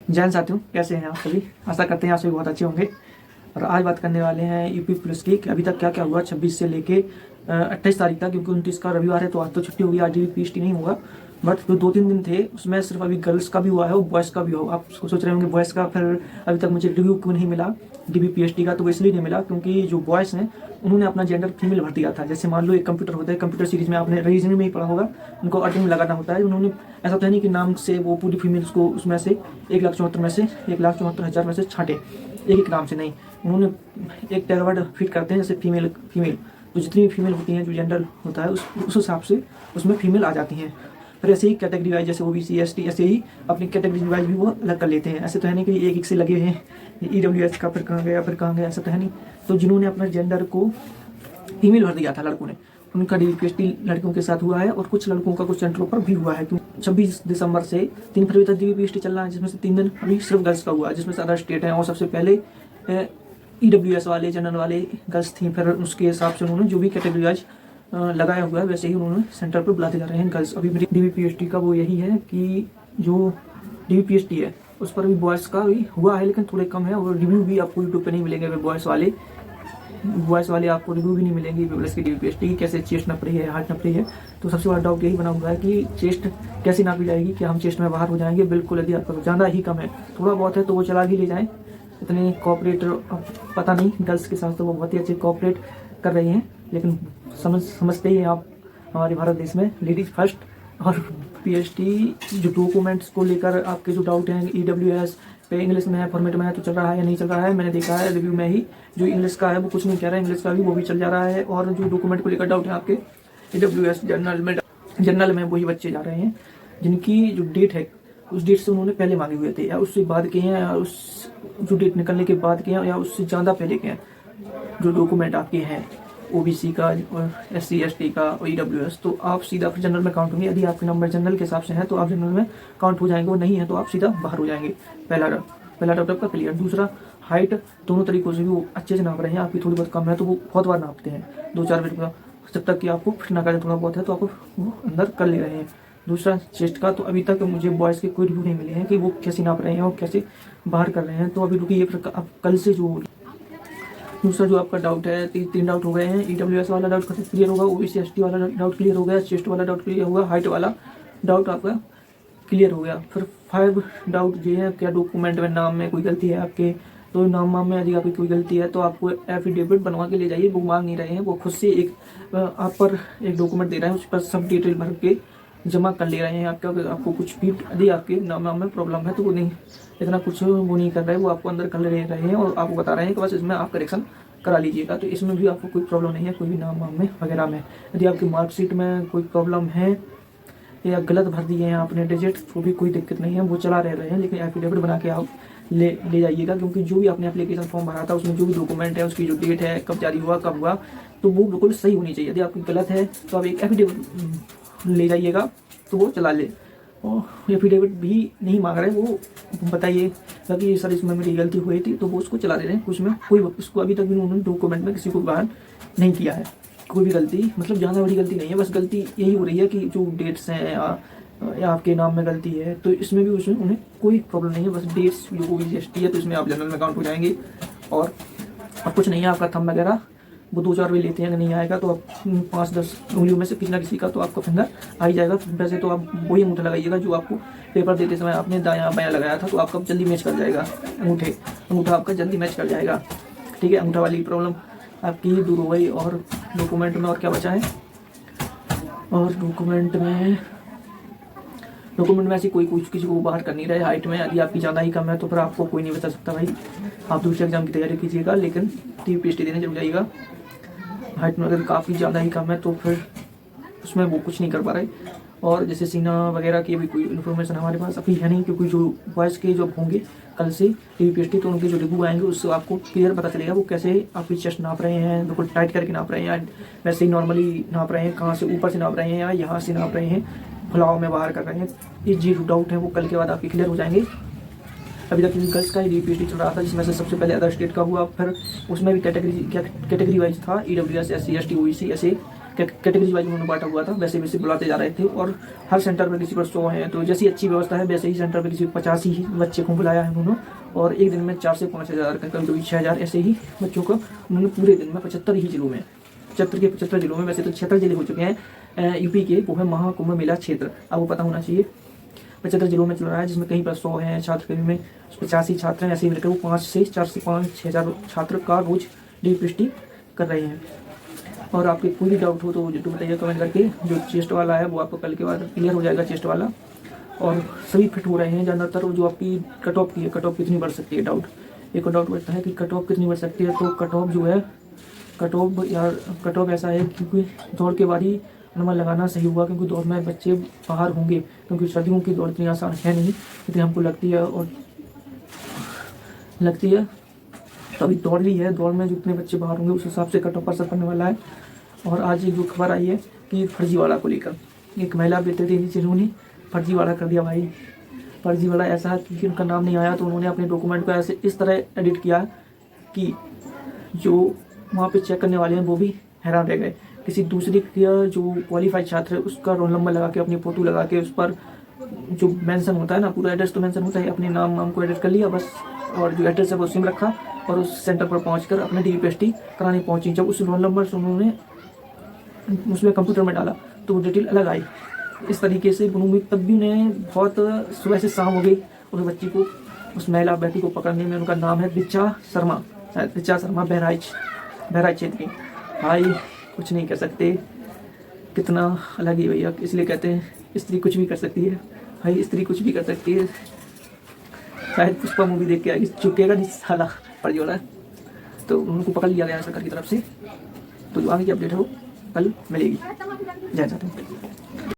जैन साथियों, कैसे हैं आप सभी। आशा करते हैं आप सभी बहुत अच्छे होंगे। और आज बात करने वाले हैं यूपी पुलिस की कि अभी तक क्या क्या हुआ 26 से लेके 28 तारीख तक, क्योंकि 29 का रविवार है तो आज तो छुट्टी होगी, आज DBPST नहीं होगा। बट जो 2-3 दिन थे उसमें सिर्फ अभी गर्ल्स का भी हुआ है और बॉयज़ का भी हुआ। आप सोच रहे होंगे बॉयज़ का फिर अभी तक मुझे रिव्यू क्यों नहीं मिला DBPST का। तो वो इसलिए नहीं मिला क्योंकि जो बॉयज़ हैं उन्होंने अपना जेंडर फीमेल भर दिया था। जैसे मान लो एक कंप्यूटर होता है, कंप्यूटर सीरीज में आपने रीजनिंग में ही पढ़ा होगा, उनको अर्टिंग लगाना होता है। उन्होंने ऐसा तो है नहीं कि नाम से वो पूरी फीमेल्स को उसमें से 1,74,000 में से छांटे एक नाम से, नहीं। उन्होंने एक टैग वर्ड फिट करते हैं, जैसे फीमेल तो जितनी भी फीमेल होती हैं, जो जेंडर होता है उस हिसाब से उसमें फीमेल आ जाती हैं। फिर ऐसे ही कैटेगरी वाइज, जैसे OBC ST, ऐसे ही अपनी कैटेगरी वाइज भी वो अलग कर लेते हैं। ऐसे तो है नहीं कि एक से लगे हैं EWS का फिर कहाँ गया, ऐसा तो है नहीं। तो जिन्होंने अपना जेंडर को फीमेल भर दिया था लड़कों ने, उनका DBPST लड़कों के साथ हुआ है और कुछ लड़कों का कुछ सेंटरों पर भी हुआ है। 26 दिसंबर से 3 फरवरी तक DBPST चल रहा है, जिसमें से 3 दिन अभी सिर्फ गर्ल्स का हुआ है, जिसमें से अदर स्टेट हैं। और सबसे पहले EWS वाले जनरल वाले गर्ल्स थी, फिर उसके हिसाब से उन्होंने जो भी कैटेगरी वाइज लगाया हुआ है वैसे ही उन्होंने सेंटर पर बुलाते जा रहे हैं गर्ल्स। अभी DBPST का वो यही है कि जो DBPST है उस पर भी बॉयज़ का भी हुआ है, लेकिन थोड़े कम है। और रिव्यू भी आपको यूट्यूब पे नहीं मिलेंगे बॉयज़ वाले आपको रिव्यू भी नहीं मिलेंगे प्लस की DBPST की, कैसे चेस्ट नप रही है, हार्ट नप रही है। तो सबसे बड़ा डाउट यही बना हुआ है कि चेस्ट कैसी नापी जाएगी, क्या हम चेस्ट में बाहर हो जाएंगे। बिल्कुल, यदि आपका ज़्यादा ही कम है, थोड़ा बहुत है तो वो चला भी ले जाएँ। इतने कोऑपरेट पता नहीं, गर्ल्स के साथ तो वो बहुत ही अच्छे कोऑपरेट कर रही हैं, लेकिन समझते ही आप हमारे भारत देश में लेडीज़ फर्स्ट। और PST जो डॉक्यूमेंट्स को लेकर आपके जो डाउट हैं, EWS पे इंग्लिश में है, फॉर्मेट में है तो चल रहा है या नहीं चल रहा है। मैंने देखा है रिव्यू में ही जो इंग्लिश का है वो कुछ नहीं कह रहा है, इंग्लिश का भी वो भी चल जा रहा है। और जो डॉक्यूमेंट को लेकर डाउट है आपके EWS जनरल में वही बच्चे जा रहे हैं जिनकी जो डेट है उस डेट से उन्होंने पहले मांगे हुए थे, या उससे बाद के हैं, या उस जो डेट निकलने के बाद के हैं, या उससे ज़्यादा पहले के हैं जो डॉक्यूमेंट आपके हैं OBC का और SC ST का और EWS। तो आप सीधा फिर जनरल में काउंट होंगे। यदि आपके नंबर जनरल के हिसाब से हैं तो आप जनरल में काउंट हो जाएंगे, वो नहीं है तो आप सीधा बाहर हो जाएंगे। पहला डाउट आपका क्लियर। दूसरा, हाइट दोनों तरीकों से भी वो अच्छे से नाप रहे हैं। आपकी थोड़ी बहुत कम है तो वो बहुत बार नापते हैं, 2-4 मिनट का, जब तक कि आपको फिट ना करें। थोड़ा बहुत है तो आपको वो अंदर कर ले रहे हैं। दूसरा, चेस्ट का तो अभी तक मुझे बॉयज़ के कोई रिव्यू नहीं मिले हैं कि वो कैसे नाप रहे हैं और कैसे बाहर कर रहे हैं। तो अभी रुकिए, अब कल से जो दूसरा जो आपका डाउट है, 3 डाउट हो गए हैं। EWS वाला डाउट क्लियर होगा, OBC ST वाला डाउट क्लियर हो गया, चेस्ट वाला डाउट क्लियर होगा, हाइट वाला डाउट आपका क्लियर हो गया। फिर 5 डाउट ये है, क्या डॉक्यूमेंट में नाम में कोई गलती है आपके। तो नाम में यदि आपकी कोई गलती है तो आपको एफिडेविट बनवा के ले जाइए। वो मांग नहीं रहे हैं, वो खुद से एक आप पर एक डॉक्यूमेंट दे रहे हैं, उस पर सब डिटेल भर के जमा कर ले रहे हैं। आपको कुछ भी यदि आपके नाम में प्रॉब्लम है तो वो नहीं, इतना कुछ वो नहीं कर रहे हैं, वो आपको अंदर कर ले रहे हैं और आपको बता रहे हैं कि बस इसमें आप करेक्शन करा लीजिएगा। तो इसमें भी आपको कोई प्रॉब्लम नहीं है, कोई भी नाम में वगैरह में। यदि आपकी मार्कशीट में कोई प्रॉब्लम है या गलत भर दिए हैं आपने डिजिट, तो भी कोई दिक्कत नहीं है, वो चला रहे हैं। लेकिन एफिडेविट बना के आप ले जाइएगा, क्योंकि जो भी आपने एप्लीकेशन फॉर्म भरा था उसमें जो भी डॉक्यूमेंट है, उसकी जो डेट है, कब जारी हुआ, कब हुआ, तो वो बिल्कुल सही होनी चाहिए। यदि आपकी गलत है तो आप एक एफिडेविट ले जाइएगा तो वो चला ले। और एफिडेविट भी नहीं मांग रहे, वो बताइए कि सर इसमें मेरी गलती हुई थी, तो वो उसको चला दे रहे हैं। कुछ में कोई उसको अभी तक भी उन्होंने डॉक्यूमेंट में किसी को बाहर नहीं किया है। कोई भी गलती, मतलब ज़्यादा बड़ी गलती नहीं है, बस गलती यही हो रही है कि जो डेट्स हैं या आपके नाम में गलती है, तो इसमें भी उसमें उन्हें कोई प्रॉब्लम नहीं है। बस डेट्स जो OBC ST है तो इसमें आप जनरल में काउंट हो जाएंगे। और कुछ नहीं है। आपका थंब वगैरह वो 2-4 भी लेते हैं, नहीं आएगा तो आप 5-10 उंगलियों में से किसी ना किसी का तो आपका फिंगर आ ही जाएगा। वैसे तो आप वही अंगूठा लगाइएगा जो आपको पेपर देते समय आपने दायां बायां लगाया था, तो आपका जल्दी मैच कर जाएगा। अंगूठा आपका जल्दी मैच कर जाएगा, ठीक है। अंगूठा वाली प्रॉब्लम आपकी दूर हो गई। और डॉक्यूमेंट में और क्या बचा है, और डॉक्यूमेंट में ऐसी कोई कुछ किसी को बाहर कर नहीं रहे। हाइट में यदि आपकी ज़्यादा ही कम है तो फिर आपको कोई नहीं बता सकता भाई, आप दूसरे एग्जाम की तैयारी कीजिएगा, लेकिन DBPST देने जरूर जाइएगा। हाइट में अगर काफ़ी ज़्यादा ही कम है तो फिर उसमें वो कुछ नहीं कर पा रहे। और जैसे सीना वगैरह की अभी कोई इन्फॉर्मेशन हमारे पास अभी है नहीं, क्योंकि जो बॉयज़ के जो होंगे कल से DBPST, तो उनके जो रिव्यू आएंगे उससे आपको क्लियर पता चलेगा वो कैसे आपकी चेस्ट नाप रहे हैं, बिल्कुल टाइट करके नाप रहे हैं, या वैसे ही नॉर्मली नाप रहे हैं, कहाँ से ऊपर से नाप रहे हैं या यहाँ से नाप रहे हैं, फुलाव में बाहर कर रहे हैं। ये जो डाउट है वो कल के बाद आपके क्लियर हो जाएंगे। अभी तक गर्ल्स का ही DBPST चल रहा था, जिसमें से सबसे पहले अदर स्टेट का हुआ, फिर उसमें भी कैटेगरी वाइज था, EWS SC ST OBC ऐसे कैटेगरी वाइज उन्होंने बांटा हुआ था, वैसे वैसे बुलाते जा रहे थे। और हर सेंटर पर किसी पर 100 हैं, तो जैसी अच्छी व्यवस्था है वैसे ही सेंटर पर किसी 50 ही बच्चे को बुलाया है उन्होंने। और एक दिन में 4 से 5 हज़ार, कभी कभी 6 हज़ार ऐसे ही बच्चों को उन्होंने पूरे दिन में 75 ही जिलों में, 75 जिलों में, वैसे तो 76 जिले हो चुके हैं यूपी के, वो है महाकुंभ मेला क्षेत्र, आपको पता होना चाहिए। 75 जिलों में चल रहा है, जिसमें कहीं पर 100 हैं छात्र, कहीं में 85 छात्र हैं, ऐसे ही मिलकर वो 4 से 5 हज़ार छात्र का रोज DPST कर रहे हैं। और आपके कोई भी डाउट हो तो जो बताइए कमेंट करके। जो चेस्ट वाला है वो आपको कल के बाद क्लियर हो जाएगा, चेस्ट वाला। और सभी फिट हो रहे हैं ज़्यादातर। जो आपकी कट ऑफ की है, कट ऑफ कितनी बढ़ सकती है, डाउट एक और डाउट बढ़ता है कि कट ऑफ कितनी बढ़ सकती है। तो कट ऑफ जो है, कट ऑफ ऐसा है क्योंकि दौड़ के बाद ही अनुमान लगाना सही हुआ, क्योंकि दौड़ में बच्चे बाहर होंगे, क्योंकि सर्दियों की दौड़ इतनी आसान है नहीं जितनी हमको लगती है। और तो अभी दौड़ ली है, दौड़ में जितने बच्चे बाहर होंगे उस हिसाब से कट ऑफ पर असर पड़ने वाला है। और आज एक जो खबर आई है कि फर्जीवाड़ा को लेकर एक महिला अभिनेत्री थी जिन्होंने फर्जीवाड़ा कर दिया भाई। फर्जीवाड़ा ऐसा कि उनका नाम नहीं आया तो उन्होंने अपने डॉक्यूमेंट को ऐसे इस तरह एडिट किया कि जो वहाँ पे चेक करने वाले हैं वो भी हैरान रह गए। किसी दूसरे का जो क्वालिफाइड छात्र है उसका रोल नंबर लगा के, अपनी फ़ोटो लगा के, उस पर जो मेंशन होता है ना, पूरा एड्रेस तो मेंशन होता है, अपने नाम को एडिट कर लिया बस, और जो एड्रेस है वो सेम रखा और उस सेंटर पर पहुंचकर अपने DPST कराने पहुंची। जब उस रोल नंबर से उन्होंने उसमें कंप्यूटर में डाला तो वो डिटेल अलग आई। इस तरीके से बनूंगी, तब भी उन्हें बहुत सुबह से शाम हो गई उस बच्ची को, उस महिला अभ्यर्थी को पकड़ने में। उनका नाम है रिचा शर्मा, शायद रिचा शर्मा, बहराइच क्षेत्र की। भाई कुछ नहीं कर सकते, कितना अलग ही भैया। इसलिए कहते हैं स्त्री कुछ भी कर सकती है भाई, स्त्री कुछ भी कर सकती है। शायद पुष्पा मूवी देख के आई, चुकेगा नहीं साला फर्जीवाड़ा। तो उनको पकड़ लिया गया सरकार की तरफ से। तो जो आगे की अपडेट है वो कल मिलेगी। जय हिंद।